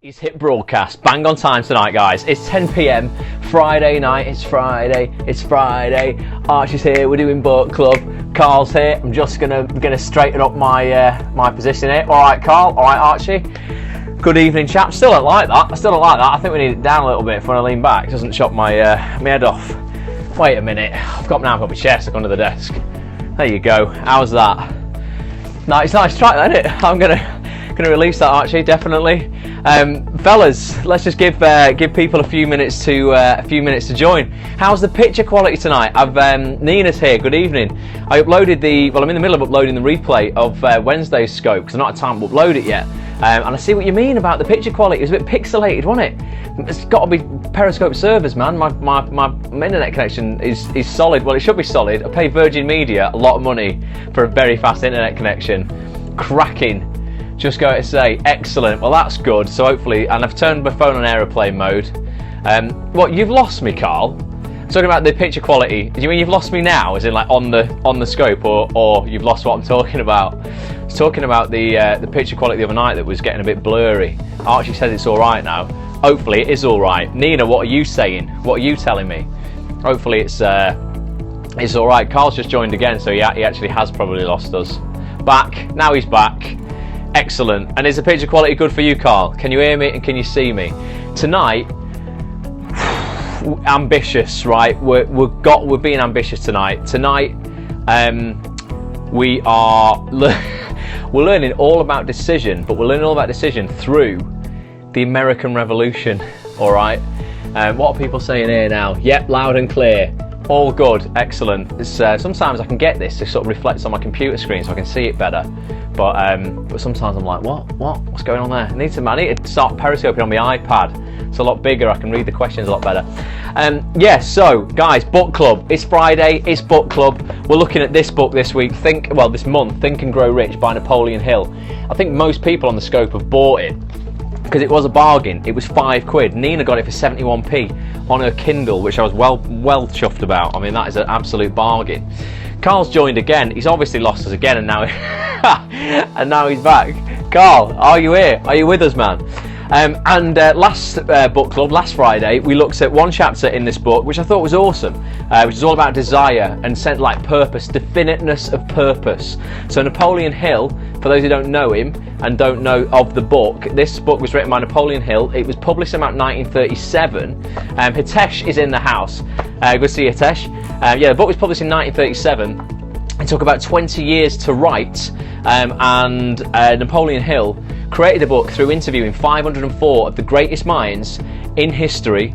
He's hit broadcast, bang on time tonight, guys. It's 10 p.m, Friday night, it's Friday. Archie's here, we're doing book club. Carl's here, I'm just gonna straighten up my position here. All right, Carl, all right, Archie. Good evening, chaps. Still don't like that, I think we need it down a little bit if when I lean back. It doesn't chop my head off. Wait a minute, I've got my chair stuck under the desk. There you go, how's that? Nice try, isn't it? I'm gonna release that, Archie, definitely. Fellas, let's just give people a few minutes to join. How's the picture quality tonight? Nina's here. Good evening. I'm in the middle of uploading the replay of Wednesday's scope because I've not had time to upload it yet. And I see what you mean about the picture quality. It was a bit pixelated, wasn't it? It's got to be Periscope servers, man. My internet connection is solid. Well, it should be solid. I pay Virgin Media a lot of money for a very fast internet connection. Cracking. Just going to say, excellent. Well, that's good. So hopefully, and I've turned my phone on aeroplane mode. What, you've lost me, Carl? Talking about the picture quality. Do you mean you've lost me now, as in like on the scope, or you've lost what I'm talking about? I was talking about the picture quality the other night that was getting a bit blurry. Archie says it's all right now. Hopefully, it is all right. Nina, what are you saying? What are you telling me? Hopefully, it's all right. Carl's just joined again, so he actually has probably lost us. Back now, he's back. Excellent. And is the picture quality good for you, Carl? Can you hear me and can you see me? Tonight, ambitious, right? We're being ambitious tonight. Tonight, we're learning all about decision, but we're learning all about decision through the American Revolution. All right. What are people saying here now? Yep, loud and clear. All good, excellent. Sometimes I can get this to sort of reflect on my computer screen so I can see it better. But sometimes I'm like, what's going on there? I need to start periscoping on my iPad. It's a lot bigger. I can read the questions a lot better. So guys, book club. It's Friday. It's book club. We're looking at this book this week. This month, Think and Grow Rich by Napoleon Hill. I think most people on the scope have bought it because it was a bargain. It was £5. Nina got it for 71p on her Kindle, which I was well chuffed about. I mean, that is an absolute bargain. Carl's joined again. He's obviously lost us again, and now and now he's back. Carl, are you here? Are you with us, man? Last book club, last Friday, we looked at one chapter in this book, which I thought was awesome, which is all about desire and purpose, definiteness of purpose. So Napoleon Hill, for those who don't know him and don't know of the book, this book was written by Napoleon Hill. It was published in about 1937. Hitesh is in the house. Good to see you, Hitesh. The book was published in 1937. It took about 20 years to write, and Napoleon Hill created the book through interviewing 504 of the greatest minds in history,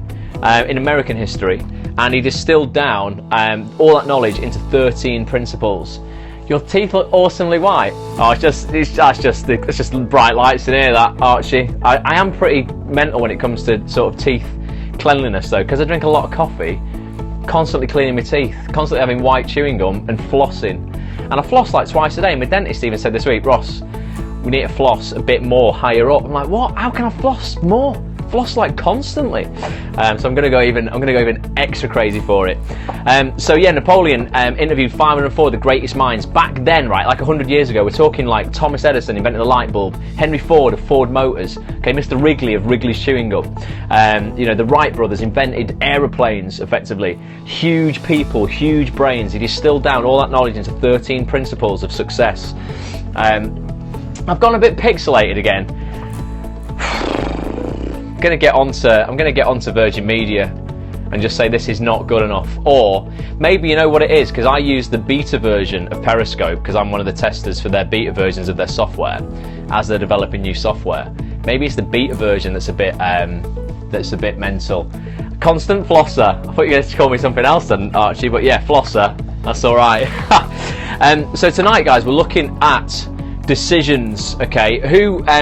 in American history, and he distilled down all that knowledge into 13 principles. Your teeth look awesomely white. Oh, it's just bright lights in here, that, Archie. I am pretty mental when it comes to sort of teeth cleanliness, though, because I drink a lot of coffee. Constantly cleaning my teeth, constantly having white chewing gum and flossing. And I floss like twice a day. My dentist even said this week, Ross, we need to floss a bit more higher up. I'm like, what? How can I floss more? Floss like constantly. So I'm gonna go even extra crazy for it. Napoleon interviewed 504 of the greatest minds back then, right? Like 100 years ago. We're talking like Thomas Edison invented the light bulb, Henry Ford of Ford Motors, okay, Mr. Wrigley of Wrigley's chewing gum. The Wright brothers invented aeroplanes effectively. Huge people, huge brains. He distilled down all that knowledge into 13 principles of success. I've gone a bit pixelated again. I'm going to get onto Virgin Media and just say this is not good enough. Or maybe you know what it is, because I use the beta version of Periscope because I'm one of the testers for their beta versions of their software as they're developing new software. Maybe it's the beta version that's a bit mental. Constant flosser. I thought you were going to call me something else then, Archie, but yeah, flosser. That's all right. So tonight, guys, we're looking at decisions. Okay,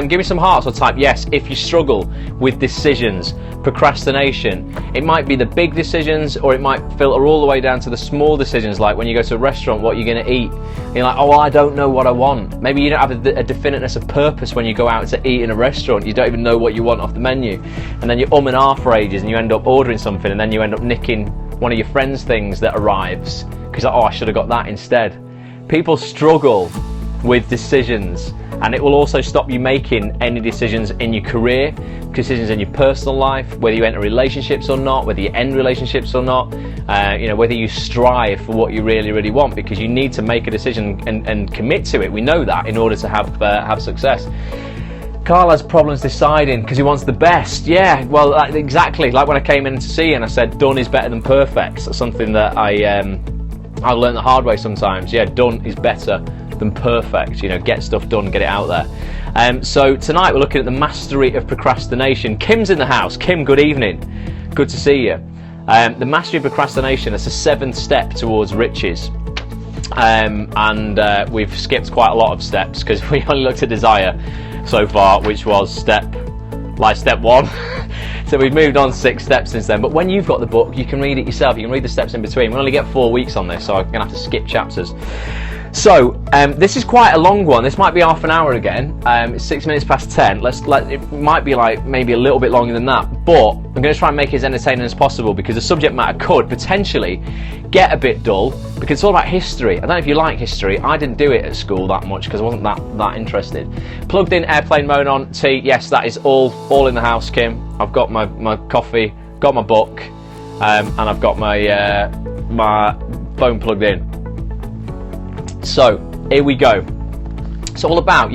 give me some hearts or type yes if you struggle with decisions. Procrastination. It might be the big decisions, or it might filter all the way down to the small decisions, like when you go to a restaurant, what you're going to eat. You're like, oh, I don't know what I want. Maybe you don't have a definiteness of purpose when you go out to eat in a restaurant. You don't even know what you want off the menu, and then you and ah for ages, and you end up ordering something, and then you end up nicking one of your friends' things that arrives because I should have got that instead. People struggle with decisions. And it will also stop you making any decisions in your career, decisions in your personal life, whether you enter relationships or not, whether you end relationships or not, whether you strive for what you really, really want, because you need to make a decision and commit to it. We know that in order to have success. Carl has problems deciding because he wants the best. Yeah, well, exactly. Like when I came in to see you and I said, done is better than perfect. That's something that I learned the hard way sometimes. Yeah, done is better than perfect. Get stuff done, get it out there. So tonight we're looking at the mastery of procrastination. Kim's in the house. Kim, good evening. Good to see you. The mastery of procrastination, it's a 7th step towards riches. And we've skipped quite a lot of steps because we only looked at desire so far, which was step 1. So we've moved on 6 steps since then. But when you've got the book, you can read it yourself. You can read the steps in between. We only get 4 weeks on this, so I'm going to have to skip chapters. So this is quite a long one. This might be half an hour again. It's 6 minutes past 10. It might be like maybe a little bit longer than that, but I'm going to try and make it as entertaining as possible, because the subject matter could potentially get a bit dull, because it's all about history. I don't know if you like history. I didn't do it at school that much because I wasn't that interested. Plugged in airplane mode on, tea. Yes, that is all in the house, Kim. I've got my coffee, got my book, and I've got my phone plugged in. So here we go. It's all about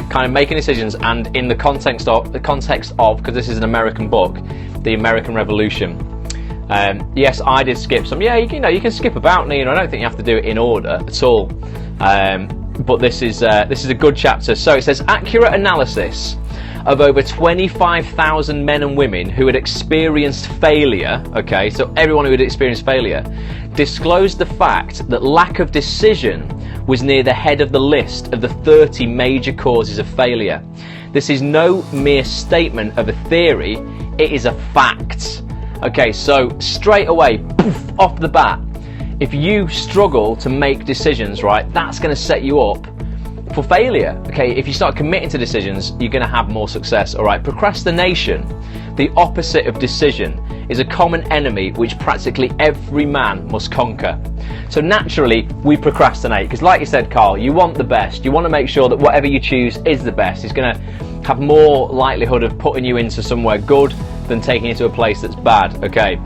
kind of making decisions, and in the context of, because this is an American book, the American Revolution. Yes, I did skip some. Yeah, you can skip about. I don't think you have to do it in order at all. But this is a good chapter. So it says, accurate analysis of over 25,000 men and women who had experienced failure. Okay, so everyone who had experienced failure disclosed the fact that lack of decision was near the head of the list of the 30 major causes of failure. This is no mere statement of a theory, it is a fact. Okay, so straight away, poof, off the bat, if you struggle to make decisions, right, that's going to set you up for failure. Okay, if you start committing to decisions, you're going to have more success. All right, procrastination, the opposite of decision, is a common enemy which practically every man must conquer. So naturally, we procrastinate because, like you said, Carl, you want the best. You want to make sure that whatever you choose is the best. It's going to have more likelihood of putting you into somewhere good than taking you to a place that's bad. Okay.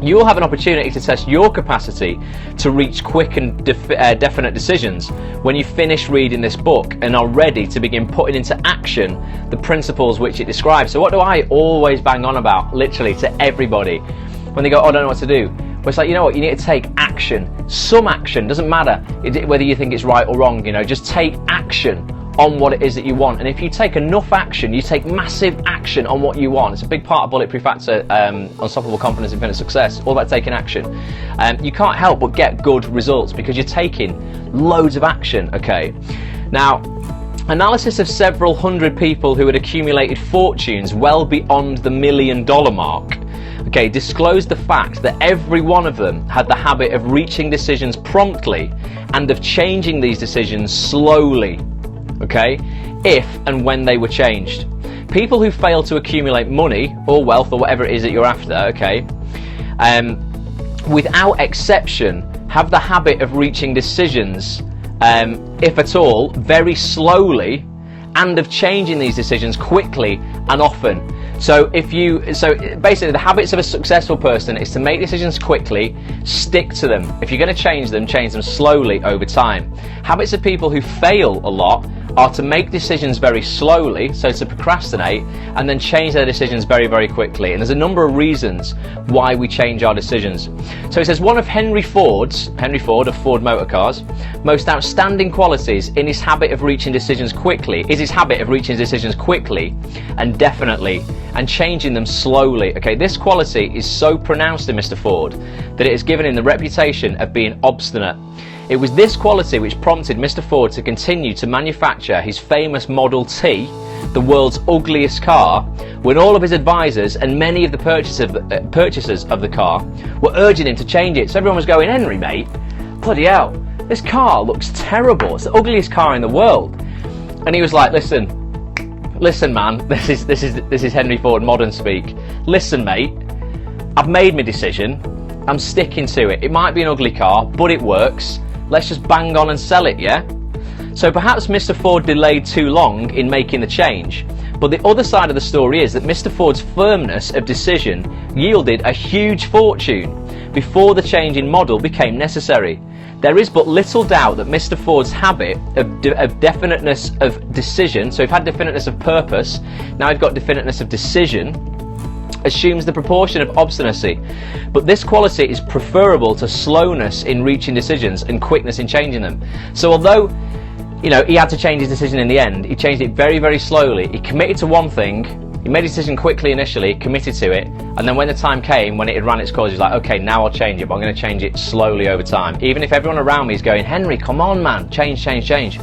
You will have an opportunity to test your capacity to reach quick and definite decisions when you finish reading this book and are ready to begin putting into action the principles which it describes. So what do I always bang on about, literally, to everybody when they go, oh, I don't know what to do? Well, it's like, you know what, you need to take action. Some action, doesn't matter whether you think it's right or wrong, just take action on what it is that you want. And if you take enough action, you take massive action on what you want. It's a big part of Bulletproof Actor, Unstoppable Confidence, Infinite Success, all about taking action. You can't help but get good results because you're taking loads of action, okay? Now, analysis of several hundred people who had accumulated fortunes well beyond the $1 million mark, okay, disclosed the fact that every one of them had the habit of reaching decisions promptly and of changing these decisions slowly. Okay, if and when they were changed. People who fail to accumulate money or wealth or whatever it is that you're after, okay, without exception, have the habit of reaching decisions, if at all, very slowly, and of changing these decisions quickly and often. So basically the habits of a successful person is to make decisions quickly, stick to them. If you're going to change them slowly over time. Habits of people who fail a lot are to make decisions very slowly, so to procrastinate, and then change their decisions very, very quickly. And there's a number of reasons why we change our decisions. So it says one of Henry Ford of Ford Motor Cars, most outstanding qualities in his habit of reaching decisions quickly and definitely, and changing them slowly. Okay, this quality is so pronounced in Mr. Ford that it has given him the reputation of being obstinate. It was this quality which prompted Mr. Ford to continue to manufacture his famous Model T, the world's ugliest car, when all of his advisors and many of the purchasers of the car were urging him to change it. So everyone was going, Henry, mate, bloody hell, this car looks terrible. It's the ugliest car in the world. And he was like, listen, man, this is Henry Ford modern speak. Listen, mate, I've made my decision. I'm sticking to it. It might be an ugly car, but it works. Let's just bang on and sell it, yeah? So perhaps Mr. Ford delayed too long in making the change, but the other side of the story is that Mr. Ford's firmness of decision yielded a huge fortune before the change in model became necessary. There is but little doubt that Mr. Ford's habit of definiteness of decision, so we've had definiteness of purpose, now we've got definiteness of decision, assumes the proportion of obstinacy. But this quality is preferable to slowness in reaching decisions and quickness in changing them. So although, you know, he had to change his decision in the end, he changed it very, very slowly. He committed to one thing, he made a decision quickly initially, committed to it, and then when the time came, when it had run its course, he was like, okay, now I'll change it, but I'm going to change it slowly over time. Even if everyone around me is going, Henry, come on man, change, change, change.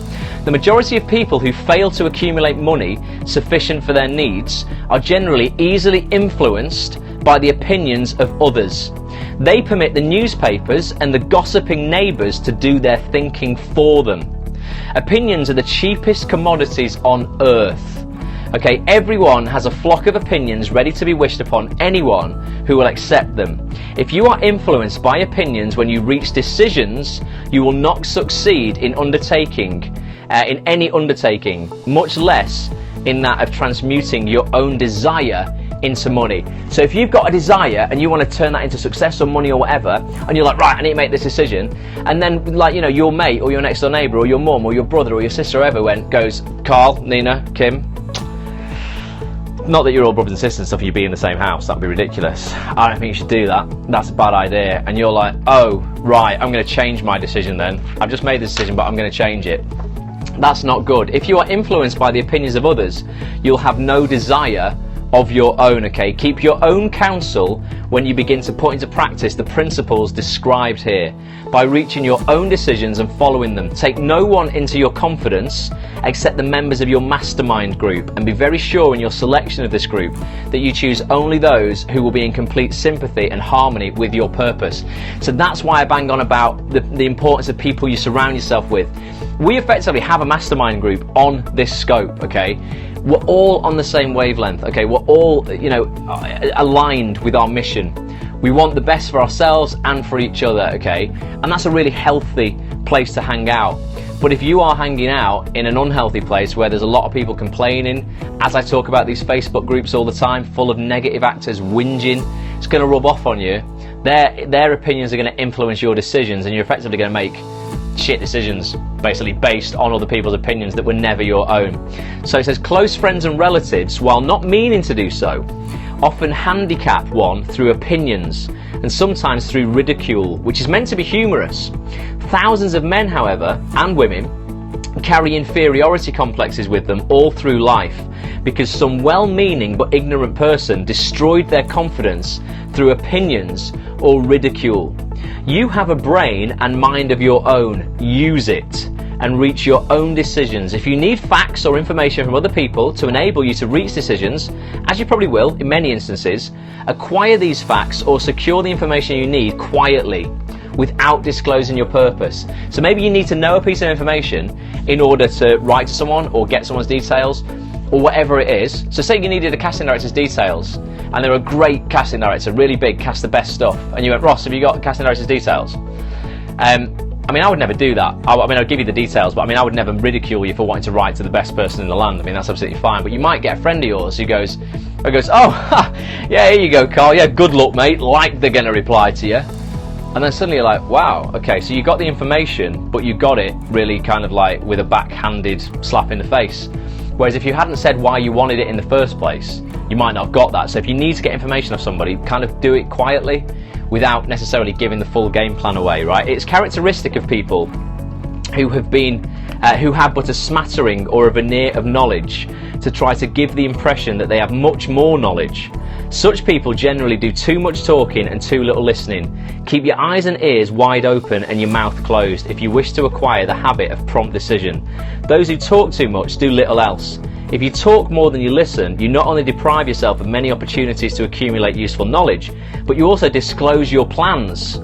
The majority of people who fail to accumulate money sufficient for their needs are generally easily influenced by the opinions of others. They permit the newspapers and the gossiping neighbours to do their thinking for them. Opinions are the cheapest commodities on earth. Okay, everyone has a flock of opinions ready to be wished upon anyone who will accept them. If you are influenced by opinions when you reach decisions, you will not succeed in in any undertaking, much less in that of transmuting your own desire into money. So if you've got a desire and you want to turn that into success or money or whatever, and you're like, right, I need to make this decision, and then, like, you know, your mate or your next door neighbour or your mum or your brother or your sister or whoever goes, Carl, Nina, Kim, not that you're all brothers and sisters and stuff, you'd be in the same house, that'd be ridiculous. I don't think you should do that. That's a bad idea. And you're like, oh, right, I'm going to change my decision then. I've just made the decision, but I'm going to change it. That's not good. If you are influenced by the opinions of others, you'll have no desire of your own, okay? Keep your own counsel when you begin to put into practice the principles described here by reaching your own decisions and following them. Take no one into your confidence except the members of your mastermind group, and be very sure in your selection of this group that you choose only those who will be in complete sympathy and harmony with your purpose. So that's why I bang on about the importance of people you surround yourself with. We effectively have a mastermind group on this scope, okay? We're all on the same wavelength, okay? We're all, you know, aligned with our mission. We want the best for ourselves and for each other, okay? And that's a really healthy place to hang out. But if you are hanging out in an unhealthy place where there's a lot of people complaining, as I talk about these Facebook groups all the time, full of negative actors whinging, it's going to rub off on you. Their opinions are going to influence your decisions, and you're effectively going to make shit decisions basically based on other people's opinions that were never your own. So it says close friends and relatives, while not meaning to do so, often handicap one through opinions and sometimes through ridicule, which is meant to be humorous. Thousands of men, however, and women, carry inferiority complexes with them all through life because some well-meaning but ignorant person destroyed their confidence through opinions or ridicule. You have a brain and mind of your own. Use it and reach your own decisions. If you need facts or information from other people to enable you to reach decisions, as you probably will in many instances, acquire these facts or secure the information you need quietly without disclosing your purpose. So maybe you need to know a piece of information in order to write to someone or get someone's details or whatever it is. So say you needed a casting director's details and they're a great casting director, really big, cast the best stuff, and you went, Ross, have you got casting director's details? I mean, I would never do that. I mean, I'd give you the details, but I mean, I would never ridicule you for wanting to write to the best person in the land. I mean, that's absolutely fine. But you might get a friend of yours who goes, oh, yeah, here you go, Carl. Yeah, good luck, mate. Like they're going to reply to you. And then suddenly you're like, wow, okay, so you got the information, but you got it really kind of like with a backhanded slap in the face. Whereas if you hadn't said why you wanted it in the first place, you might not have got that. So if you need to get information off somebody, kind of do it quietly without necessarily giving the full game plan away, right? It's characteristic of people who have but a smattering or a veneer of knowledge to try to give the impression that they have much more knowledge. Such people generally do too much talking and too little listening. Keep your eyes and ears wide open and your mouth closed if you wish to acquire the habit of prompt decision. Those who talk too much do little else. If you talk more than you listen, you not only deprive yourself of many opportunities to accumulate useful knowledge, but you also disclose your plans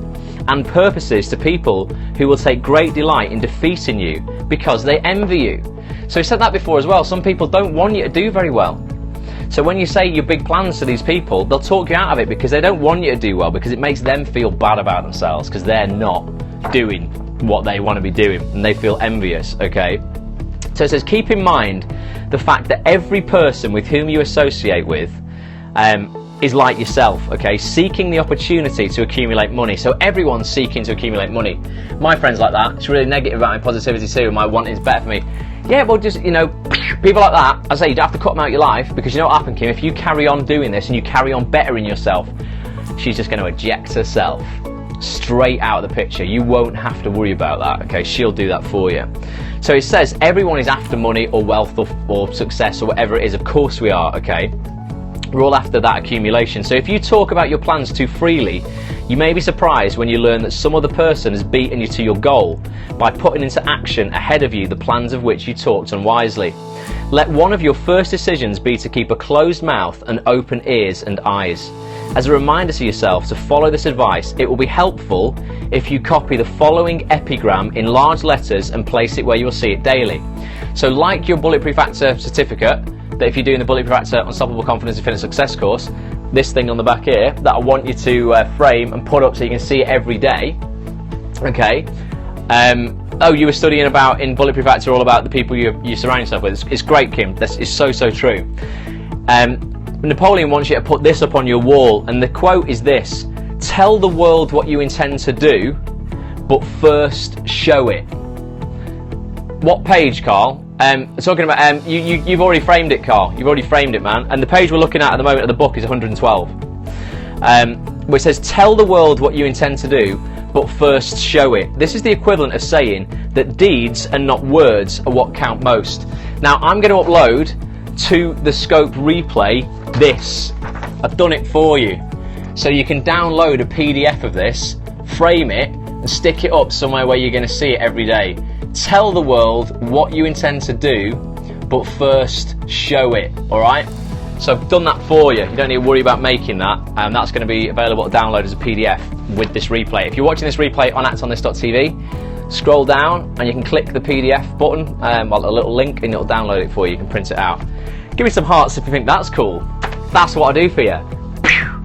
and purposes to people who will take great delight in defeating you because they envy you. So I said that before as well. Some people don't want you to do very well. So when you say your big plans to these people, they'll talk you out of it because they don't want you to do well, because it makes them feel bad about themselves because they're not doing what they want to be doing and they feel envious, okay? So it says, keep in mind the fact that every person with whom you associate with is like yourself, okay, seeking the opportunity to accumulate money. So everyone's seeking to accumulate money. My friend's like that. It's really negative about my positivity too, and my wanting is better for me. Yeah, well, just, you know, people like that, I say you don't have to cut them out of your life, because you know what happened, Kim? If you carry on doing this and you carry on bettering yourself, she's just going to eject herself straight out of the picture. You won't have to worry about that, okay? She'll do that for you. So it says everyone is after money or wealth or success or whatever it is. Of course we are, okay? We're all after that accumulation. So if you talk about your plans too freely, you may be surprised when you learn that some other person has beaten you to your goal by putting into action ahead of you the plans of which you talked unwisely. Let one of your first decisions be to keep a closed mouth and open ears and eyes. As a reminder to yourself to follow this advice, it will be helpful if you copy the following epigram in large letters and place it where you will see it daily. So like your Bulletproof Actor certificate, that if you're doing the Bulletproof Actor Unstoppable Confidence and Fitness Success course, this thing on the back here that I want you to frame and put up so you can see it every day, okay? Oh, you were studying about in Bulletproof Actor all about the people you surround yourself with. It's great, Kim. It's so true. Napoleon wants you to put this up on your wall, and the quote is this: tell the world what you intend to do, but first show it. What page, Carl? Talking about, you've already framed it, Carl. You've already framed it, man. And the page we're looking at the moment of the book is 112. Where it says, tell the world what you intend to do, but first show it. This is the equivalent of saying that deeds and not words are what count most. Now, I'm going to upload to the Scope replay this. I've done it for you. So you can download a PDF of this, frame it, and stick it up somewhere where you're going to see it every day. Tell the world what you intend to do, but first show it, alright? So I've done that for you. You don't need to worry about making that, and that's going to be available to download as a PDF with this replay. If you're watching this replay on actonthis.tv, scroll down and you can click the PDF button, a little link, and it'll download it for you. You can print it out. Give me some hearts if you think that's cool. That's what I do for you.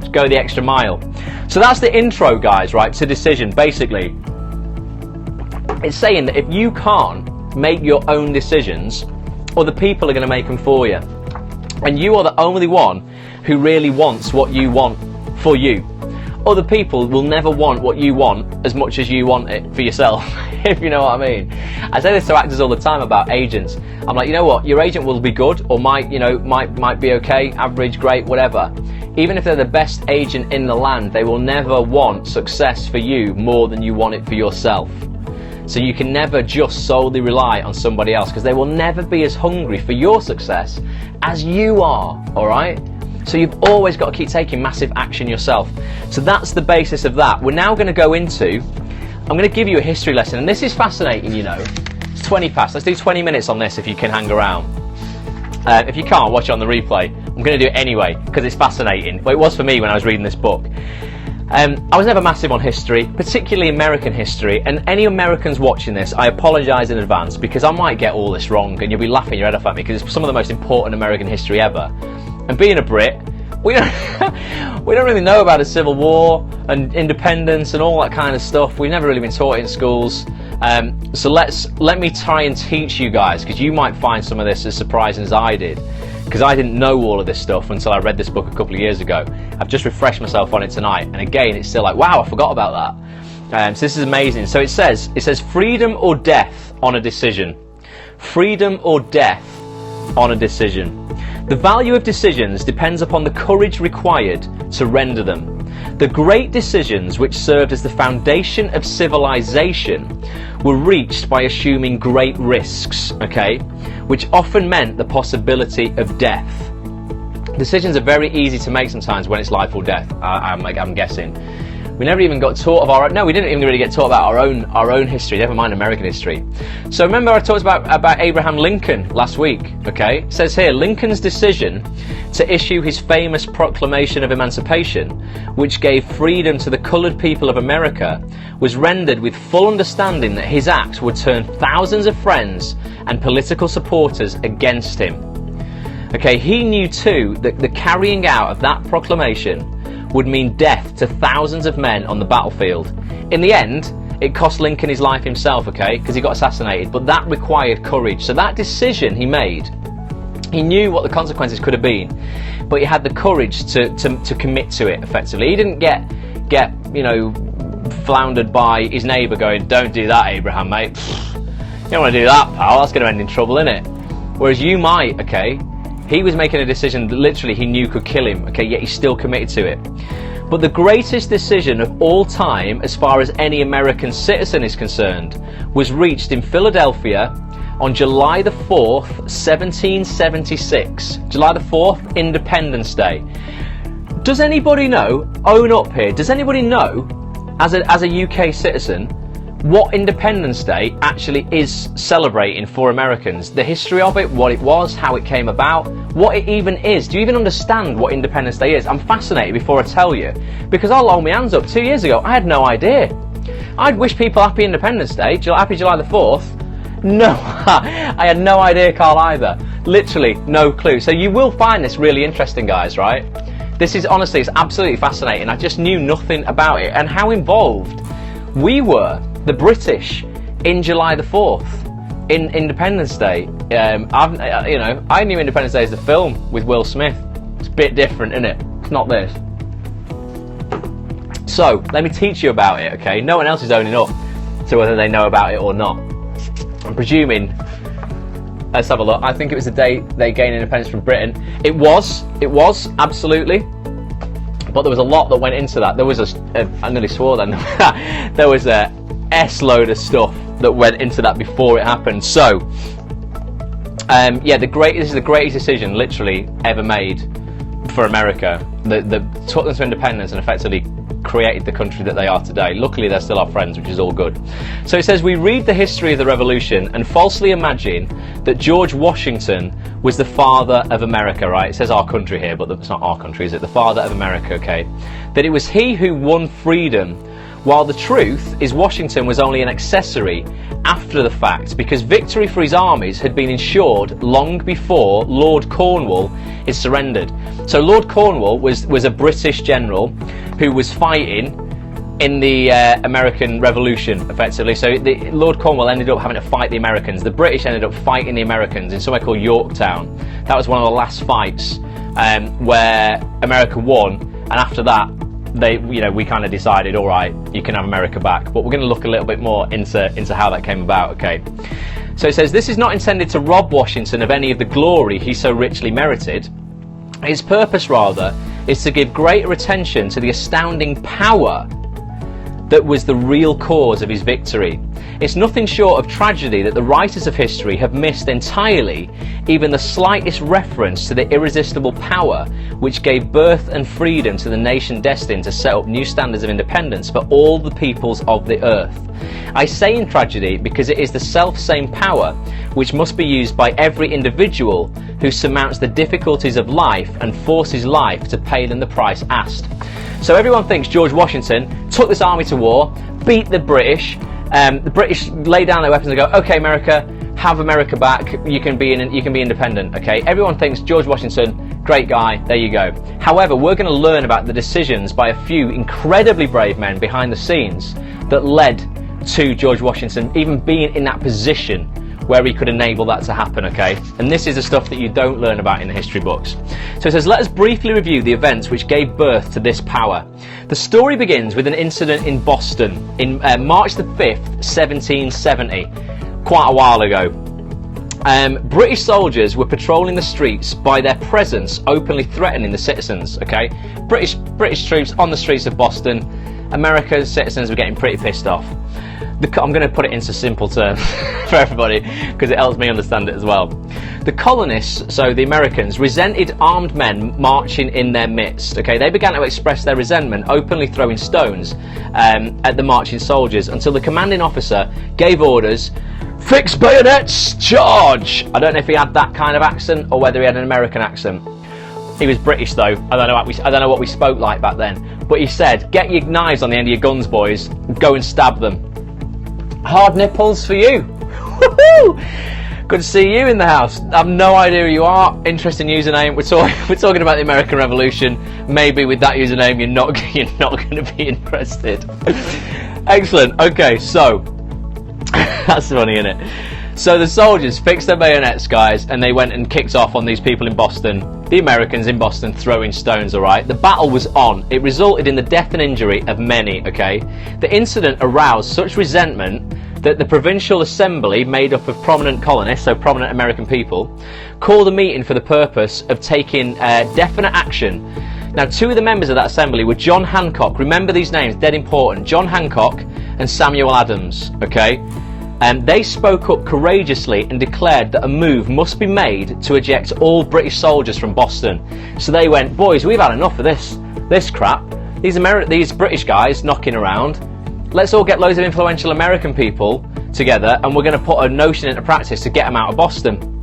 Just go the extra mile. So that's the intro, guys, right, to decision. Basically, it's saying that if you can't make your own decisions, other people are going to make them for you. And you are the only one who really wants what you want for you. Other people will never want what you want as much as you want it for yourself, if you know what I mean. I say this to actors all the time about agents. I'm like, you know what, your agent will be good or might be okay, average, great, whatever. Even if they're the best agent in the land, they will never want success for you more than you want it for yourself. So you can never just solely rely on somebody else, because they will never be as hungry for your success as you are, alright? So you've always got to keep taking massive action yourself. So that's the basis of that. We're now going to go into, I'm going to give you a history lesson, and this is fascinating, you know. It's 20 past, let's do 20 minutes on this if you can hang around. If you can't, watch it on the replay. I'm going to do it anyway, because it's fascinating. Well, it was for me when I was reading this book. I was never massive on history, particularly American history, and any Americans watching this, I apologise in advance, because I might get all this wrong and you'll be laughing your head off at me, because it's some of the most important American history ever. And being a Brit, we don't really know about the Civil War and independence and all that kind of stuff. We've never really been taught it in schools. So let me try and teach you guys, because you might find some of this as surprising as I did, because I didn't know all of this stuff until I read this book a couple of years ago. I've just refreshed myself on it tonight, and again, it's still like, wow, I forgot about that. So this is amazing. So it says freedom or death on a decision. Freedom or death on a decision. The value of decisions depends upon the courage required to render them. The great decisions which served as the foundation of civilization were reached by assuming great risks, okay, which often meant the possibility of death. Decisions are very easy to make sometimes when it's life or death, I'm guessing. We never even got taught of our own, no, we didn't even really get taught about our own history, never mind American history. So remember I talked about Abraham Lincoln last week, okay? It says here, Lincoln's decision to issue his famous Proclamation of Emancipation, which gave freedom to the coloured people of America, was rendered with full understanding that his act would turn thousands of friends and political supporters against him. Okay, he knew too that the carrying out of that proclamation would mean death to thousands of men on the battlefield. In the end, It cost Lincoln his life himself, okay, because he got assassinated, but that required courage. So that decision he made, he knew what the consequences could have been, but he had the courage to commit to it effectively. He didn't get you know, floundered by his neighbour going, "Don't do that, Abraham, mate. You don't want to do that, pal. That's going to end in trouble, innit?" Whereas you might, okay? He was making a decision that literally he knew could kill him, okay, yet he still committed to it. But the greatest decision of all time, as far as any American citizen is concerned, was reached in Philadelphia on July the 4th, 1776. July the 4th, Independence Day. Does anybody know, own up here, does anybody know, as a UK citizen, what Independence Day actually is celebrating for Americans? The history of it, what it was, how it came about, what it even is. Do you even understand what Independence Day is? I'm fascinated before I tell you, because I'll hold my hands up. 2 years ago, I had no idea. I'd wish people happy Independence Day, happy July the 4th. No, I had no idea, Carl, either. Literally no clue. So you will find this really interesting, guys, right? This is, honestly, it's absolutely fascinating. I just knew nothing about it and how involved we were, the British, in July the 4th, in Independence Day. I knew Independence Day as the film with Will Smith. It's a bit different, isn't it? It's not this. So, let me teach you about it, okay? No one else is owning up to whether they know about it or not. I'm presuming, let's have a look. I think it was the day they gained independence from Britain. It was, absolutely. But there was a lot that went into that. There was I nearly swore then. There was a S-load of stuff that went into that before it happened. So, this is the greatest decision literally ever made for America. That took them to independence and effectively created the country that they are today. Luckily, they're still our friends, which is all good. So it says, we read the history of the revolution and falsely imagine that George Washington was the father of America, right? It says our country here, but it's not our country, is it? The father of America, okay? That it was he who won freedom, while the truth is Washington was only an accessory after the fact, because victory for his armies had been ensured long before Lord Cornwall is surrendered. So Lord Cornwall was a British general who was fighting in the American Revolution, effectively. So Lord Cornwall ended up having to fight the Americans. The British ended up fighting the Americans in somewhere called Yorktown. That was one of the last fights where America won, and after that, we kind of decided, all right, you can have America back. But we're going to look a little bit more into how that came about, okay? So it says, this is not intended to rob Washington of any of the glory he so richly merited. His purpose, rather, is to give greater attention to the astounding power that was the real cause of his victory. It's nothing short of tragedy that the writers of history have missed entirely even the slightest reference to the irresistible power which gave birth and freedom to the nation destined to set up new standards of independence for all the peoples of the earth. I say in tragedy because it is the self-same power which must be used by every individual who surmounts the difficulties of life and forces life to pay them the price asked. So everyone thinks George Washington took this army to war, beat the British. The British lay down their weapons and go, okay, America, have America back. You can be independent. Okay, everyone thinks George Washington, great guy. There you go. However, we're going to learn about the decisions by a few incredibly brave men behind the scenes that led to George Washington even being in that position where he could enable that to happen, okay? And this is the stuff that you don't learn about in the history books. So it says, let us briefly review the events which gave birth to this power. The story begins with an incident in Boston in March the 5th, 1770, quite a while ago. British soldiers were patrolling the streets by their presence openly threatening the citizens, okay? British troops on the streets of Boston. America's citizens were getting pretty pissed off. I'm going to put it into simple terms for everybody because it helps me understand it as well. The colonists, so the Americans, resented armed men marching in their midst. Okay, they began to express their resentment, openly throwing stones at the marching soldiers until the commanding officer gave orders, "Fix bayonets, charge!" I don't know if he had that kind of accent or whether he had an American accent. He was British though. I don't know what we spoke like back then. But he said, "Get your knives on the end of your guns, boys. Go and stab them." Hard nipples for you. Good to see you in the house. I have no idea who you are. Interesting username. We're talking about the American Revolution. Maybe with that username you're not going to be interested. Excellent. Okay, so that's funny, isn't it? So the soldiers fixed their bayonets, guys, and they went and kicked off on these people in Boston, the Americans in Boston, throwing stones, all right? The battle was on. It resulted in the death and injury of many, okay? The incident aroused such resentment that the Provincial Assembly, made up of prominent colonists, so prominent American people, called a meeting for the purpose of taking definite action. Now, two of the members of that assembly were John Hancock. Remember these names, dead important. John Hancock and Samuel Adams, okay? And they spoke up courageously and declared that a move must be made to eject all British soldiers from Boston. So they went, boys, we've had enough of this crap. These British guys knocking around. Let's all get loads of influential American people together, and we're going to put a notion into practice to get them out of Boston.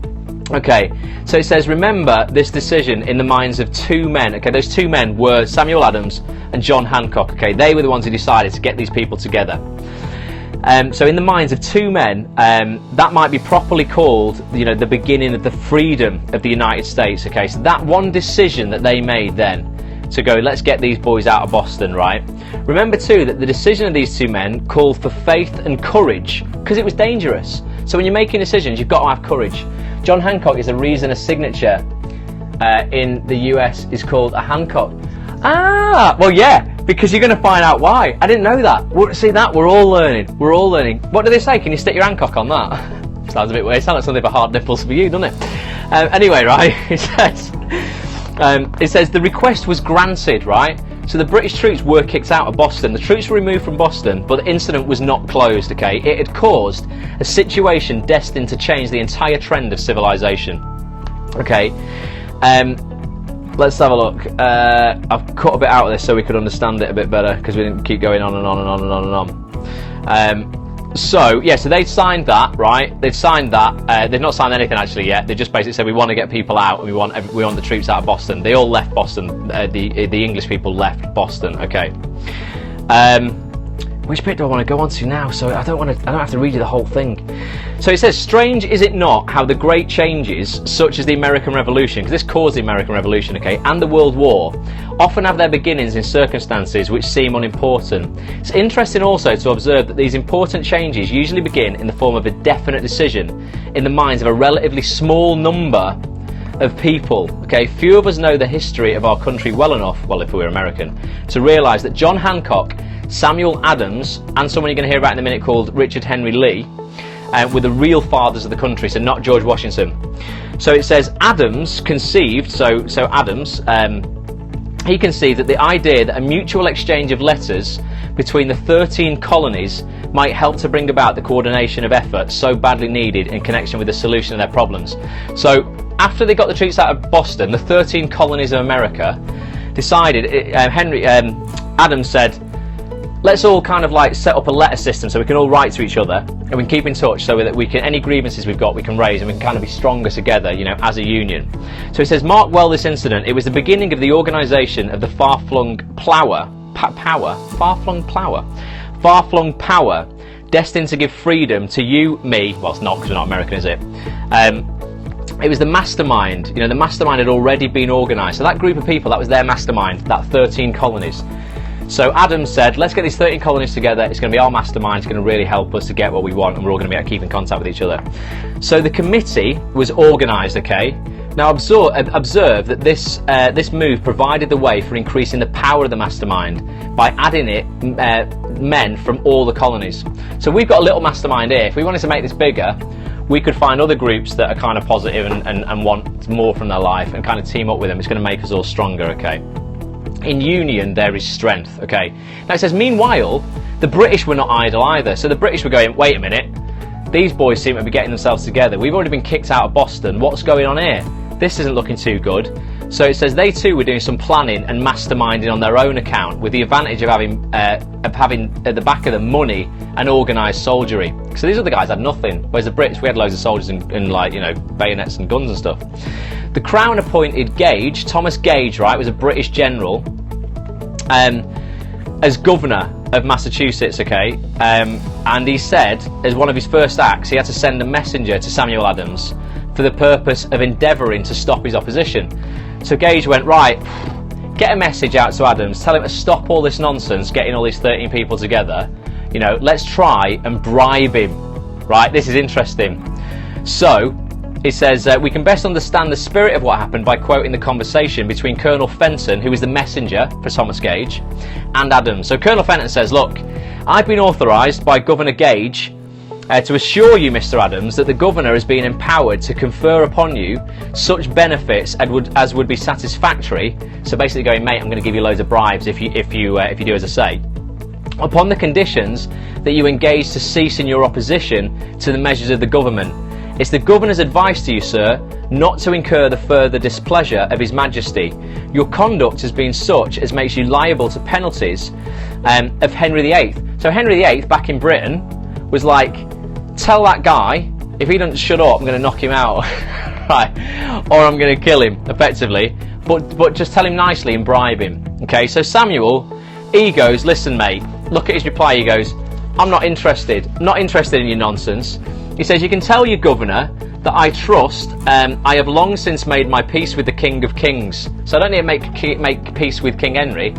Okay, so it says, remember this decision in the minds of two men. Okay, those two men were Samuel Adams and John Hancock. Okay, they were the ones who decided to get these people together. So in the minds of two men, that might be properly called, you know, the beginning of the freedom of the United States. Okay, so that one decision that they made then to go, let's get these boys out of Boston, right? Remember too that the decision of these two men called for faith and courage, because it was dangerous. So when you're making decisions, you've got to have courage. John Hancock is the reason a signature in the US is called a Hancock. Ah, well, yeah, because you're going to find out why. I didn't know that. See that? We're all learning. We're all learning. What do they say? Can you stick your Hancock on that? Sounds a bit weird. Sounds like something for hard nipples for you, doesn't it? Anyway, right, it says the request was granted, right? So the British troops were kicked out of Boston. The troops were removed from Boston, but the incident was not closed, okay? It had caused a situation destined to change the entire trend of civilization. Okay, let's have a look. I've cut a bit out of this so we could understand it a bit better, because we didn't keep going on and on and on and on and on. So, yeah, so they'd signed that, right? They'd signed that. They've not signed anything actually yet. They just basically said, we want to get people out, and we want the troops out of Boston. They all left Boston. The English people left Boston, okay. Which bit do I want to go on to now? So I don't have to read you the whole thing. So it says, strange is it not how the great changes, such as the American Revolution, because this caused the American Revolution, okay, and the World War, often have their beginnings in circumstances which seem unimportant. It's interesting also to observe that these important changes usually begin in the form of a definite decision in the minds of a relatively small number of people. Okay, few of us know the history of our country well enough, well, if we were American, to realise that John Hancock, Samuel Adams, and someone you're going to hear about in a minute called Richard Henry Lee, were the real fathers of the country, so not George Washington. So it says Adams conceived, so Adams, he conceived that the idea that a mutual exchange of letters between the 13 colonies might help to bring about the coordination of effort so badly needed in connection with the solution of their problems. So after they got the troops out of Boston, the 13 colonies of America decided, Adams said, let's all kind of like set up a letter system so we can all write to each other and we can keep in touch so that we can, any grievances we've got we can raise and we can kind of be stronger together, you know, as a union. So it says, mark well this incident. It was the beginning of the organisation of the far-flung power destined to give freedom to you, me, well it's not because we're not American, is it? It was the mastermind, you know, the mastermind had already been organised. So that group of people, that was their mastermind, that 13 colonies. So Adams said, let's get these 13 colonies together, it's going to be our mastermind, it's going to really help us to get what we want, and we're all going to be able to keep in contact with each other. So the committee was organised, okay? Now observe that this move provided the way for increasing the power of the mastermind by adding it men from all the colonies. So we've got a little mastermind here. If we wanted to make this bigger, we could find other groups that are kind of positive and want more from their life and kind of team up with them. It's going to make us all stronger, okay? In union there is strength, okay? Now it says, meanwhile, the British were not idle either. So the British were going, wait a minute, these boys seem to be getting themselves together. We've already been kicked out of Boston. What's going on here? This isn't looking too good. So it says they too were doing some planning and masterminding on their own account, with the advantage of having at the back of them money and organised soldiery. So these other guys had nothing, whereas the Brits, we had loads of soldiers and like, you know, bayonets and guns and stuff. The Crown appointed Gage, Thomas Gage, right, was a British general, as governor of Massachusetts, okay, and he said, as one of his first acts, he had to send a messenger to Samuel Adams for the purpose of endeavouring to stop his opposition. So Gage went, right, get a message out to Adams, tell him to stop all this nonsense, getting all these 13 people together, You know, let's try and bribe him, right? This is interesting. So it says, we can best understand the spirit of what happened by quoting the conversation between Colonel Fenton, who was the messenger for Thomas Gage, and Adams. So Colonel Fenton says, look, I've been authorised by Governor Gage to assure you, Mr. Adams, that the Governor has been empowered to confer upon you such benefits as would be satisfactory. So basically going, mate, I'm going to give you loads of bribes if you do as I say, upon the conditions that you engage to cease in your opposition to the measures of the government. It's the Governor's advice to you, sir, not to incur the further displeasure of His Majesty. Your conduct has been such as makes you liable to penalties of Henry VIII. So Henry VIII, back in Britain, was like, tell that guy, if he doesn't shut up, I'm going to knock him out, right? Or I'm going to kill him, effectively. But just tell him nicely and bribe him. Okay, so Samuel, he goes, listen, mate, look at his reply, he goes, I'm not interested in your nonsense. He says, you can tell your governor that I trust, I have long since made my peace with the King of Kings. So I don't need to make peace with King Henry.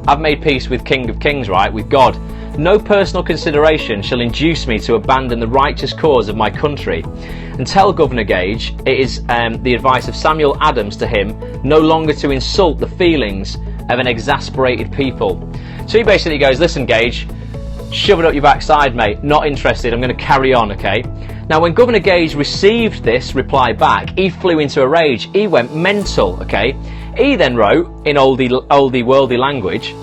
I've made peace with King of Kings, right, with God. No personal consideration shall induce me to abandon the righteous cause of my country. And tell Governor Gage, it is the advice of Samuel Adams to him, no longer to insult the feelings of an exasperated people. So he basically goes, listen, Gage, shove it up your backside, mate, not interested, I'm going to carry on, okay? Now, when Governor Gage received this reply back, he flew into a rage. He went mental, okay? He then wrote, in oldie worldly language,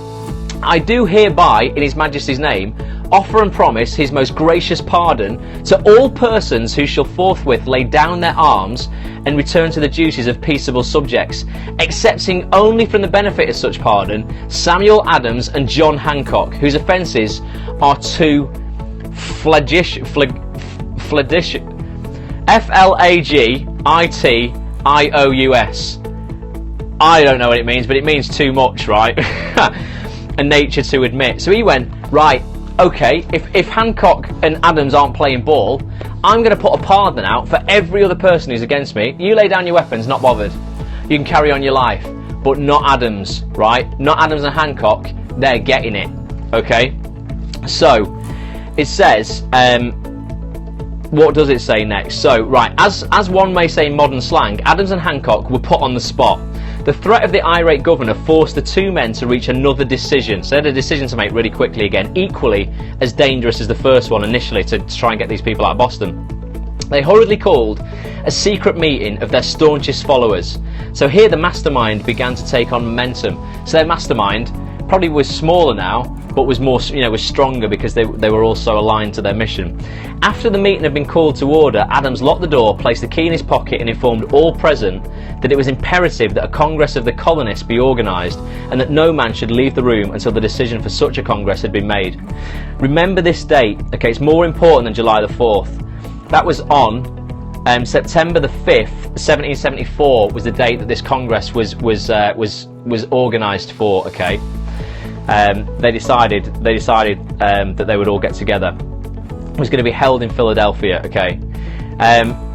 I do hereby, in His Majesty's name, offer and promise His most gracious pardon to all persons who shall forthwith lay down their arms and return to the duties of peaceable subjects, excepting only from the benefit of such pardon Samuel Adams and John Hancock, whose offences are too flagitious. F-L-A-G-I-T-I-O-U-S. I don't know what it means, but it means too much, right? A nature to admit. So he went, right, okay, if Hancock and Adams aren't playing ball, I'm going to put a pardon out for every other person who's against me. You lay down your weapons, not bothered. You can carry on your life, but not Adams, right? Not Adams and Hancock, they're getting it, okay? So, it says, what does it say next? So, right, as one may say in modern slang, Adams and Hancock were put on the spot. The threat of the irate governor forced the two men to reach another decision. So they had a decision to make really quickly again, equally as dangerous as the first one initially, to try and get these people out of Boston. They hurriedly called a secret meeting of their staunchest followers. So here the mastermind began to take on momentum. So their mastermind probably was smaller now, but was more, was stronger because they were also aligned to their mission. After the meeting had been called to order, Adams locked the door, placed the key in his pocket, and informed all present that it was imperative that a Congress of the colonists be organised, and that no man should leave the room until the decision for such a Congress had been made. Remember this date, okay? It's more important than July the 4th. That was on September the 5th, 1774 was the date that this Congress was organised for, okay? They decided that they would all get together. It was going to be held in Philadelphia, okay?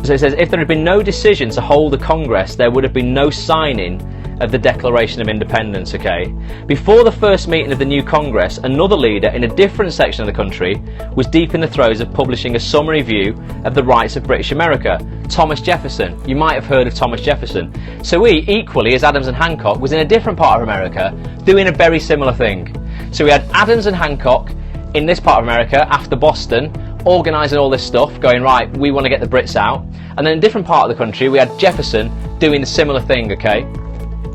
So it says, if there had been no decision to hold a Congress, there would have been no signing of the Declaration of Independence, okay? Before the first meeting of the new Congress, another leader in a different section of the country was deep in the throes of publishing a summary view of the rights of British America, Thomas Jefferson. You might have heard of Thomas Jefferson. So he, equally as Adams and Hancock, was in a different part of America doing a very similar thing. So we had Adams and Hancock in this part of America after Boston, organising all this stuff, going, right, we want to get the Brits out. And then in a different part of the country, we had Jefferson doing a similar thing, okay?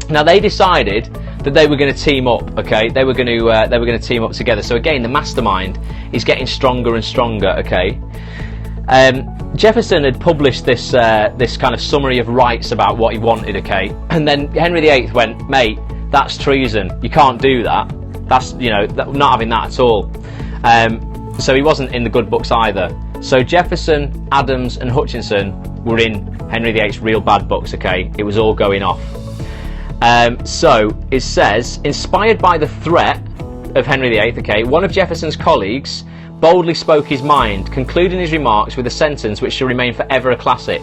Now they decided that they were going to team up, okay? They were going to team up together. So again, the mastermind is getting stronger and stronger, okay? Jefferson had published this kind of summary of rights about what he wanted, okay? And then Henry VIII went, mate, that's treason. You can't do that. That's, not having that at all. So he wasn't in the good books either. So Jefferson, Adams and Hutchinson were in Henry VIII's real bad books, okay? It was all going off. So it says, inspired by the threat of Henry VIII, okay, one of Jefferson's colleagues boldly spoke his mind, concluding his remarks with a sentence which shall remain forever a classic.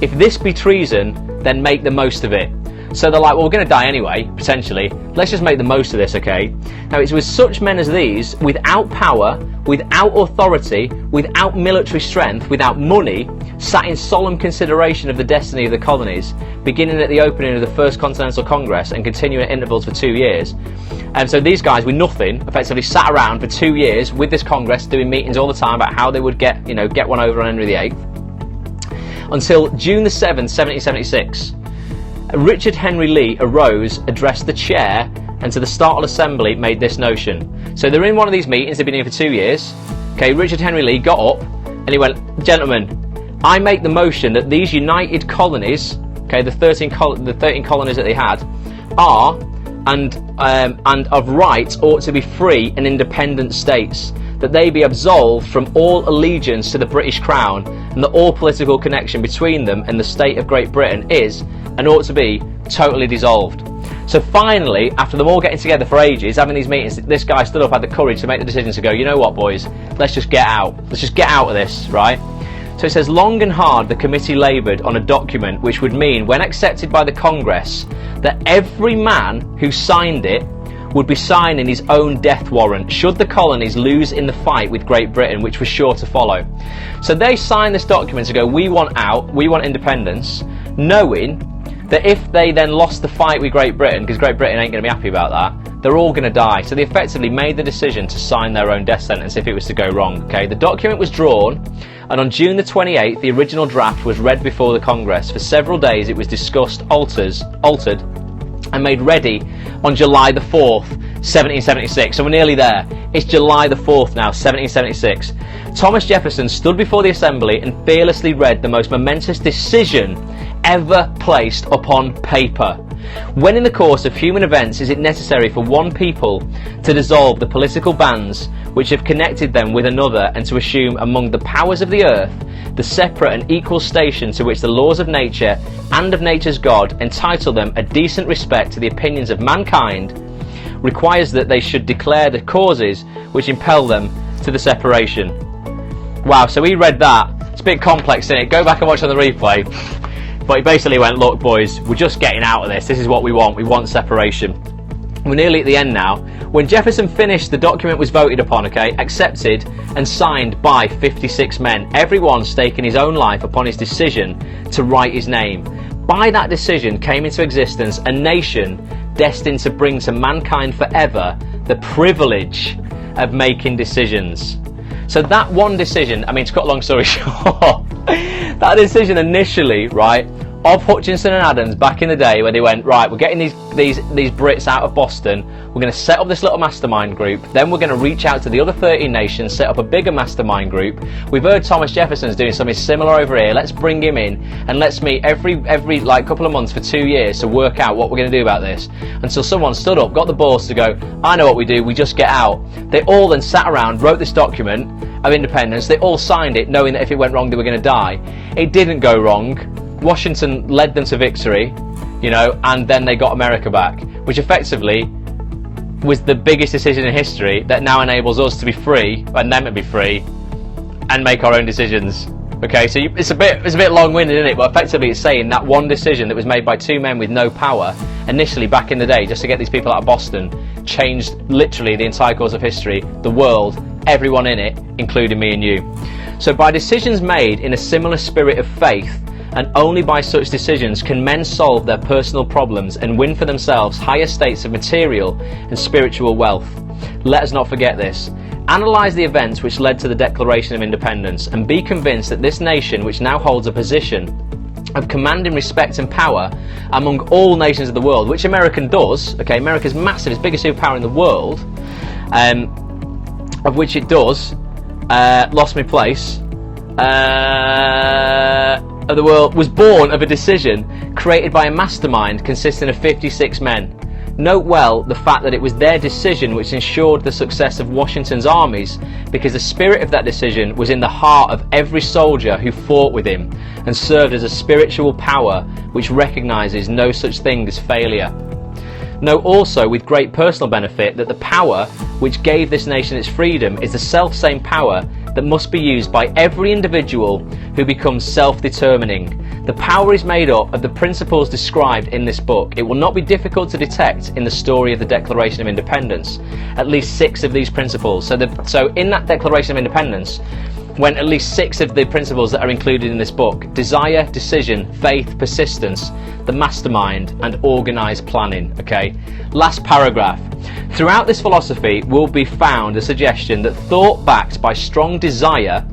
If this be treason, then make the most of it. So they're like, well, we're going to die anyway, potentially. Let's just make the most of this, okay? Now, it was such men as these, without power, without authority, without military strength, without money, sat in solemn consideration of the destiny of the colonies, beginning at the opening of the First Continental Congress and continuing at intervals for 2 years. And so these guys with nothing effectively sat around for 2 years with this Congress, doing meetings all the time about how they would get one over on Henry VIII. Until June the 7th, 1776. Richard Henry Lee arose, addressed the chair, and to the startled assembly made this notion. So they're in one of these meetings, they've been here for 2 years. Okay, Richard Henry Lee got up and he went, gentlemen, I make the motion that these united colonies, okay, the 13 colonies that they had, are and of right ought to be free and independent states, that they be absolved from all allegiance to the British Crown, and that all political connection between them and the state of Great Britain is and ought to be totally dissolved. So finally, after them all getting together for ages, having these meetings, this guy stood up, had the courage to make the decision to go, you know what, boys, let's just get out. Let's just get out of this, right? So it says, long and hard the committee laboured on a document which would mean, when accepted by the Congress, that every man who signed it would be signing his own death warrant should the colonies lose in the fight with Great Britain, which was sure to follow. So they signed this document to go, we want out, we want independence, knowing that if they then lost the fight with Great Britain, because Great Britain ain't going to be happy about that, they're all going to die. So they effectively made the decision to sign their own death sentence if it was to go wrong. Okay, the document was drawn, and on June the 28th, the original draft was read before the Congress. For several days, it was discussed, altered, and made ready on July the 4th, 1776. So we're nearly there. It's July the 4th now, 1776. Thomas Jefferson stood before the assembly and fearlessly read the most momentous decision ever placed upon paper. When in the course of human events is it necessary for one people to dissolve the political bands which have connected them with another, and to assume among the powers of the earth the separate and equal station to which the laws of nature and of nature's God entitle them a decent respect to the opinions of mankind, requires that they should declare the causes which impel them to the separation. Wow, so he read that. It's a bit complex, isn't it? Go back and watch on the replay. But he basically went, look boys, we're just getting out of this. This is what we want separation. We're nearly at the end now. When Jefferson finished, the document was voted upon, okay, accepted and signed by 56 men, everyone staking his own life upon his decision to write his name. By that decision came into existence a nation destined to bring to mankind forever the privilege of making decisions. So that one decision, I mean, to cut a long story short, that decision initially, right, of Hutchinson and Adams back in the day, where they went, right, we're getting these Brits out of Boston, we're going to set up this little mastermind group, then we're going to reach out to the other 13 nations, set up a bigger mastermind group. We've heard Thomas Jefferson's doing something similar over here, let's bring him in and let's meet every like couple of months for 2 years to work out what we're going to do about this. Until someone stood up, got the balls to go, I know what we do, we just get out. They all then sat around, wrote this document of independence, they all signed it knowing that if it went wrong they were going to die. It didn't go wrong. Washington led them to victory, you know, and then they got America back, which effectively was the biggest decision in history that now enables us to be free, and them to be free, and make our own decisions. Okay, so it's a bit long-winded, isn't it? But effectively it's saying that one decision that was made by two men with no power, initially back in the day, just to get these people out of Boston, changed literally the entire course of history, the world, everyone in it, including me and you. So by decisions made in a similar spirit of faith, and only by such decisions can men solve their personal problems and win for themselves higher states of material and spiritual wealth. Let us not forget this. Analyse the events which led to the Declaration of Independence, and be convinced that this nation, which now holds a position of commanding respect and power among all nations of the world, which America does, okay, America's massive, it's the biggest superpower in the world, of which it does, lost my place, of the world, was born of a decision created by a mastermind consisting of 56 men. Note well the fact that it was their decision which ensured the success of Washington's armies, because the spirit of that decision was in the heart of every soldier who fought with him, and served as a spiritual power which recognises no such thing as failure. Note also, with great personal benefit, that the power which gave this nation its freedom is the self-same power that must be used by every individual who becomes self-determining. The power is made up of the principles described in this book. It will not be difficult to detect in the story of the Declaration of Independence at least 6 of these principles. So in that Declaration of Independence went at least 6 of the principles that are included in this book: desire, decision, faith, persistence, the mastermind, and organized planning. Okay, last paragraph. Throughout this philosophy will be found a suggestion that thought backed by strong desire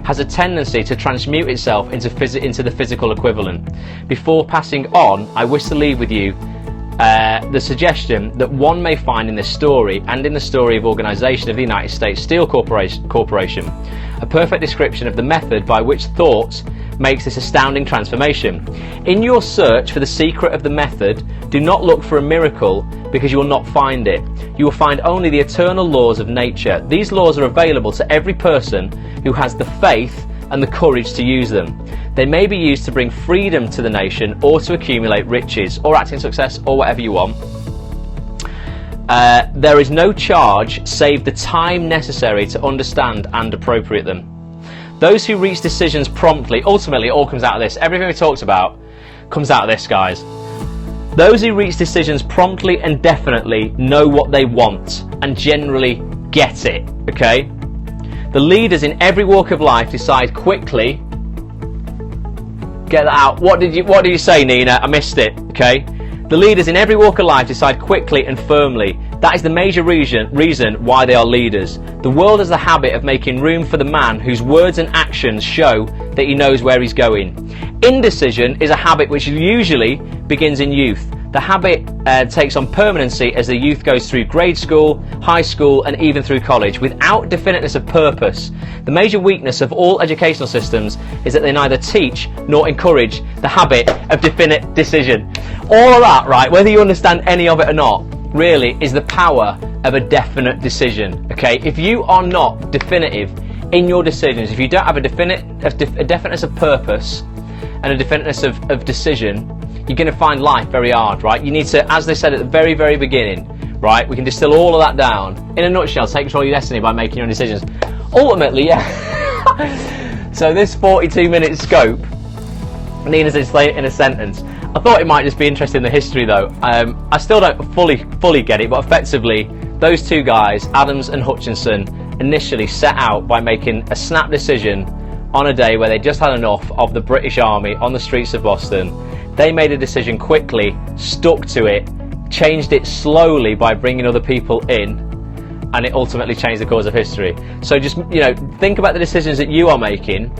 has a tendency to transmute itself into the physical equivalent. Before passing on, I wish to leave with you the suggestion that one may find in this story and in the story of organisation of the United States Steel Corporation a perfect description of the method by which thought makes this astounding transformation. In your search for the secret of the method, do not look for a miracle, because you will not find it. You will find only the eternal laws of nature. These laws are available to every person who has the faith and the courage to use them. They may be used to bring freedom to the nation, or to accumulate riches, or acting success, or whatever you want. There is no charge save the time necessary to understand and appropriate them. Those who reach decisions promptly, ultimately it all comes out of this. Everything we talked about comes out of this, guys. Those who reach decisions promptly and definitely know what they want and generally get it, okay? The leaders in every walk of life decide quickly. Get that out. What did you say, Nina? I missed it, okay? The leaders in every walk of life decide quickly and firmly. That is the major reason why they are leaders. The world has the habit of making room for the man whose words and actions show that he knows where he's going. Indecision is a habit which usually begins in youth. The habit takes on permanency as the youth goes through grade school, high school, and even through college, without definiteness of purpose. The major weakness of all educational systems is that they neither teach nor encourage the habit of definite decision. All of that, right, whether you understand any of it or not, really is the power of a definite decision. Okay, if you are not definitive in your decisions, if you don't have a definiteness of purpose and a definiteness of decision, you're going to find life very hard, right? You need to, as they said at the very, very beginning, right, we can distill all of that down. In a nutshell, take control of your destiny by making your own decisions. Ultimately, yeah. So this 42-minute scope, Nina's explained it in a sentence. I thought it might just be interesting in the history, though. I still don't fully get it, but effectively, those two guys, Adams and Hutchinson, initially set out by making a snap decision on a day where they just had enough of the British Army on the streets of Boston. They made a decision quickly, stuck to it, changed it slowly by bringing other people in, and it ultimately changed the course of history. So just, think about the decisions that you are making.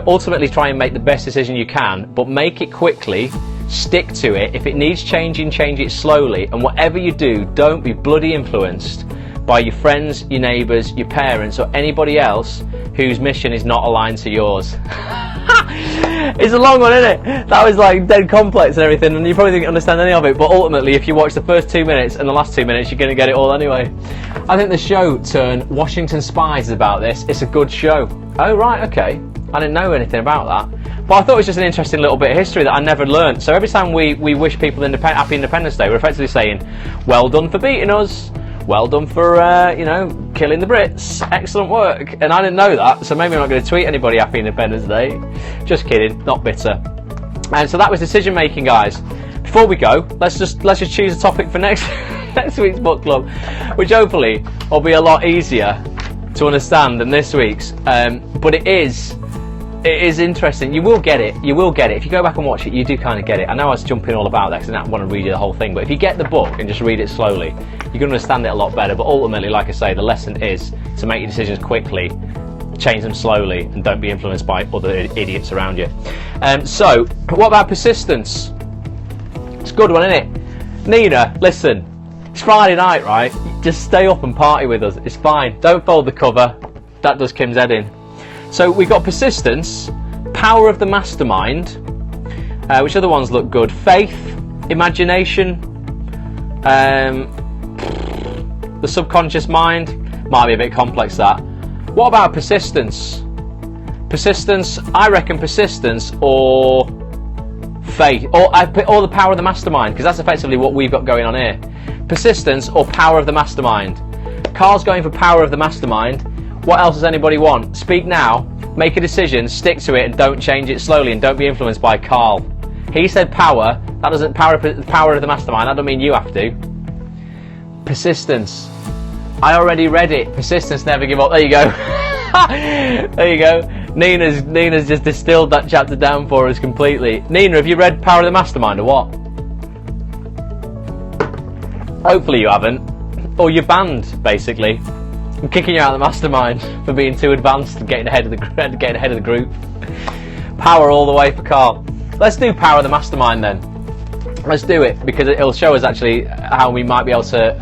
Ultimately try and make the best decision you can, but make it quickly, stick to it. If it needs changing, change it slowly, and whatever you do, don't be bloody influenced by your friends, your neighbours, your parents, or anybody else whose mission is not aligned to yours. It's a long one, isn't it? That was like dead complex and everything, and you probably didn't understand any of it, but ultimately if you watch the first 2 minutes and the last 2 minutes, you're going to get it all anyway. I think the show Turn Washington Spies is about this. It's a good show. Oh right, okay. I didn't know anything about that, but I thought it was just an interesting little bit of history that I never learned. So every time we wish people happy Independence Day, we're effectively saying, well done for beating us, well done for killing the Brits, excellent work. And I didn't know that, so maybe I'm not going to tweet anybody happy Independence Day. Just kidding, not bitter. And so that was decision making, guys. Before we go, let's just choose a topic for next week's book club, which hopefully will be a lot easier to understand than this week's. But it is interesting. You will get it. If you go back and watch it, you do kind of get it. I know I was jumping all about that because I didn't want to read you the whole thing, but if you get the book and just read it slowly, you can understand it a lot better. But ultimately, like I say, the lesson is to make your decisions quickly, change them slowly, and don't be influenced by other idiots around you. So, what about persistence? It's a good one, isn't it? Nina, listen, it's Friday night, right? Just stay up and party with us. It's fine. Don't fold the cover. That does Kim's head in. So we've got persistence, power of the mastermind, which other ones look good? Faith, imagination, the subconscious mind. Might be a bit complex, that. What about persistence? Persistence, I reckon persistence or faith, or the power of the mastermind, because that's effectively what we've got going on here. Persistence or power of the mastermind. Carl's going for power of the mastermind. What else does anybody want? Speak now, make a decision, stick to it, and don't change it slowly, and don't be influenced by Carl. He said power. That doesn't power of the mastermind. That doesn't mean you have to. Persistence. I already read it. Persistence, never give up. There you go. There you go. Nina's just distilled that chapter down for us completely. Nina, have you read Power of the Mastermind or what? Hopefully you haven't. Or you're banned, basically. I'm kicking you out of the mastermind for being too advanced and getting ahead of the group. Power all the way for Carl. Let's do Power of the Mastermind then. Let's do it, because it'll show us actually how we might be able to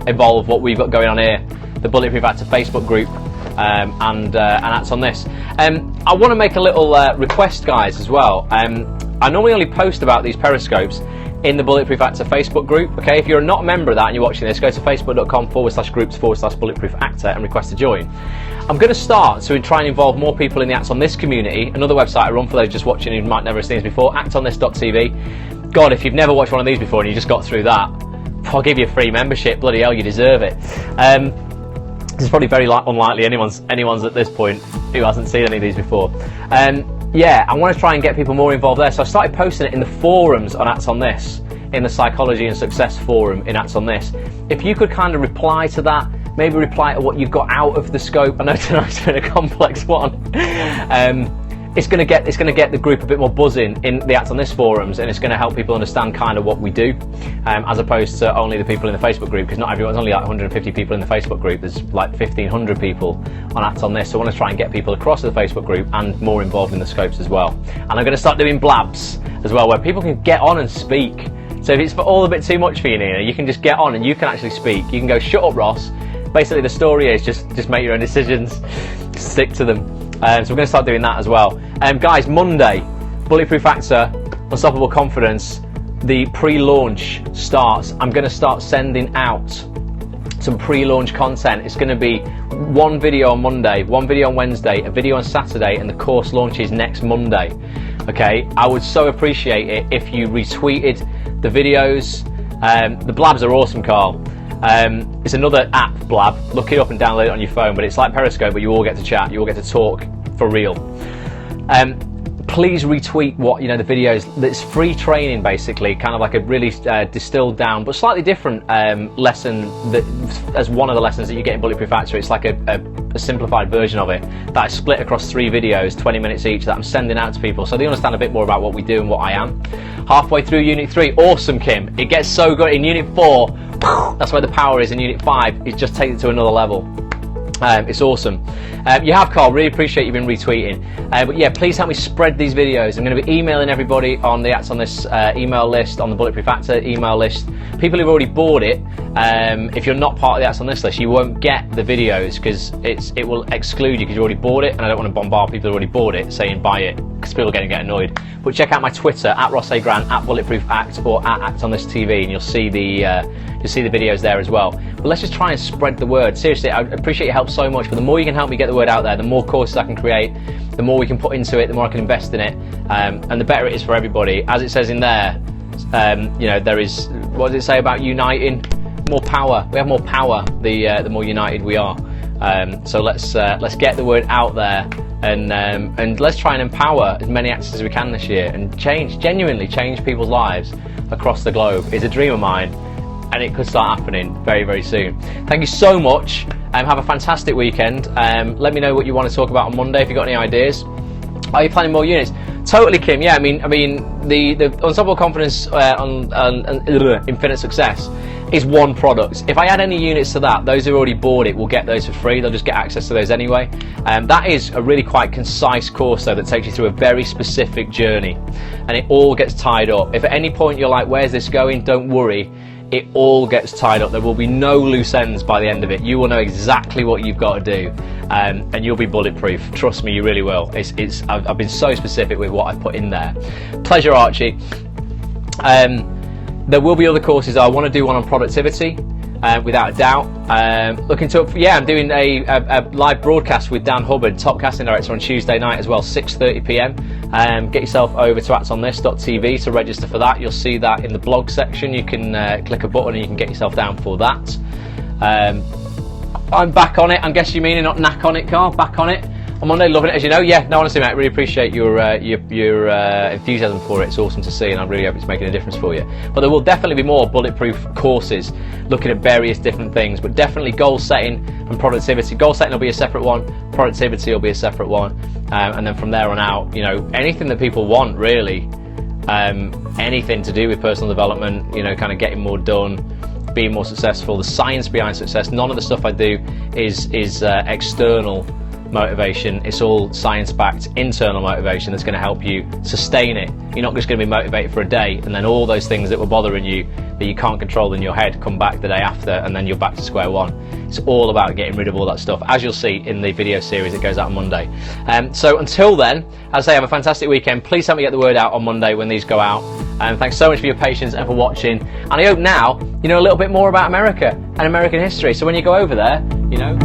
evolve what we've got going on here. The Bulletproof Actor Facebook group and Acts on This. I want to make a little request, guys, as well. I normally only post about these Periscopes in the Bulletproof Actor Facebook group. Okay, if you're not a member of that and you're watching this, go to facebook.com/groups/Bulletproof Actor and request to join. I'm going to start to try and involve more people in the Acts on This community. Another website I run for those just watching who might never have seen this before, actonthis.tv. God, if you've never watched one of these before and you just got through that, I'll give you a free membership. Bloody hell, you deserve it. It's probably very unlikely anyone's at this point who hasn't seen any of these before. Yeah, I want to try and get people more involved there. So I started posting it in the forums on Acts on This, in the Psychology and Success forum in Acts on This. If you could kind of reply to that, maybe reply to what you've got out of the scope. I know tonight's been a complex one. It's going to get the group a bit more buzzing in the Acts on This forums, and it's going to help people understand kind of what we do, as opposed to only the people in the Facebook group, because not everyone's only like 150 people in the Facebook group. There's like 1,500 people on Acts on This, so I want to try and get people across to the Facebook group and more involved in the scopes as well. And I'm going to start doing blabs as well, where people can get on and speak. So if it's all a bit too much for you, Nina, you can just get on and you can actually speak. You can go, shut up, Ross. Basically, the story is just make your own decisions, stick to them. So we're going to start doing that as well. Guys, Monday, Bulletproof Actor, Unstoppable Confidence, the pre-launch starts. I'm going to start sending out some pre-launch content. It's going to be one video on Monday, one video on Wednesday, a video on Saturday, and the course launches next Monday. Okay, I would so appreciate it if you retweeted the videos. The blabs are awesome, Carl. It's another app, Blab. Look it up and download it on your phone, but it's like Periscope, but you all get to chat, you all get to talk for real. Please retweet the videos. It's free training, basically, kind of like a really distilled down but slightly different lesson as one of the lessons that you get in Bulletproof Actor. It's like a simplified version of it that I split across 3 videos, 20 minutes each, that I'm sending out to people so they understand a bit more about what we do and what I am. Halfway through Unit 3, awesome, Kim. It gets so good. In Unit 4, that's where the power is. In Unit 5, it just takes it to another level. It's awesome. You have, Carl, really appreciate you been retweeting. But yeah, please help me spread these videos. I'm going to be emailing everybody on the Acts on This email list, on the Bulletproof Actor email list. People who've already bought it, if you're not part of the Acts on This list, you won't get the videos because it will exclude you because you already bought it, and I don't want to bombard people who already bought it saying buy it because people are going to get annoyed. But check out my Twitter, at Ross A. Grant, at Bulletproof Act, or at Act on This TV, and you'll see the videos there as well. But let's just try and spread the word. Seriously, I appreciate your help so much, but the more you can help me get the word out there, the more courses I can create, the more we can put into it, the more I can invest in it, and the better it is for everybody. As it says in there, there is, what does it say about uniting? More power. We have more power the more united we are. So let's get the word out there, and let's try and empower as many actors as we can this year, and genuinely change people's lives across the globe. It's a dream of mine, and it could start happening very, very soon. Thank you so much. Have a fantastic weekend. Let me know what you want to talk about on Monday if you've got any ideas. Are you planning more units? Totally, Kim. Yeah, I mean, the Unstoppable Confidence on Infinite Success is one product. If I add any units to that, those who already bought it will get those for free. They'll just get access to those anyway. That is a really quite concise course, though, that takes you through a very specific journey, and it all gets tied up. If at any point you're like, where's this going? Don't worry. It all gets tied up. There will be no loose ends by the end of it. You will know exactly what you've got to do, and you'll be bulletproof. Trust me, you really will. I've been so specific with what I put in there. Pleasure, Archie. There will be other courses. I want to do one on productivity, without a doubt. I'm doing a live broadcast with Dan Hubbard, top casting director, on Tuesday night as well, 6:30 p.m. Get yourself over to actonthis.tv to register for that. You'll see that in the blog section. You can click a button and you can get yourself down for that. I'm back on it. I guess you mean not knack on it, Carl. Back on it on Monday, loving it, as you know. Yeah, no, honestly, mate, I really appreciate your enthusiasm for it. It's awesome to see, and I really hope it's making a difference for you. But there will definitely be more bulletproof courses looking at various different things, but definitely goal setting and productivity. Goal setting will be a separate one, productivity will be a separate one, and then from there on out, you know, anything that people want, really, anything to do with personal development, you know, kind of getting more done, being more successful, the science behind success. None of the stuff I do is external motivation. It's all science-backed internal motivation that's going to help you sustain it. You're not just going to be motivated for a day and then all those things that were bothering you that you can't control in your head come back the day after, and then you're back to square one. It's all about getting rid of all that stuff, as you'll see in the video series that goes out on Monday. So until then, as I say, have a fantastic weekend. Please help me get the word out on Monday when these go out. Thanks so much for your patience and for watching. And I hope now you know a little bit more about America and American history. So when you go over there, you know,